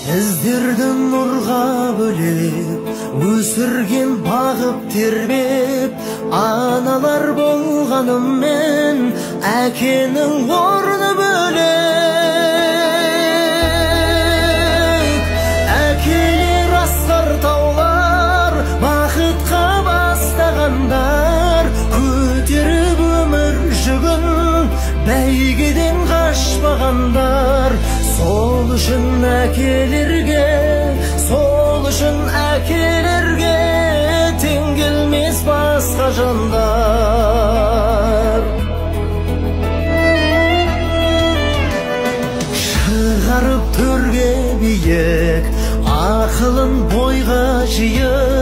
Біздерді нұрға бөлеп, өсірген бағып тербеп, аналар болғанымен әкенің орны бөлек. Әкелер асқар таулар, бақытқа бастағандар, көтеріп өмір жүгін, бәйгеден қашпағандар. Сол үшін әкелерге тең келмес басқа жандар. Шығарып төрге биік, ақылын бойға жиып,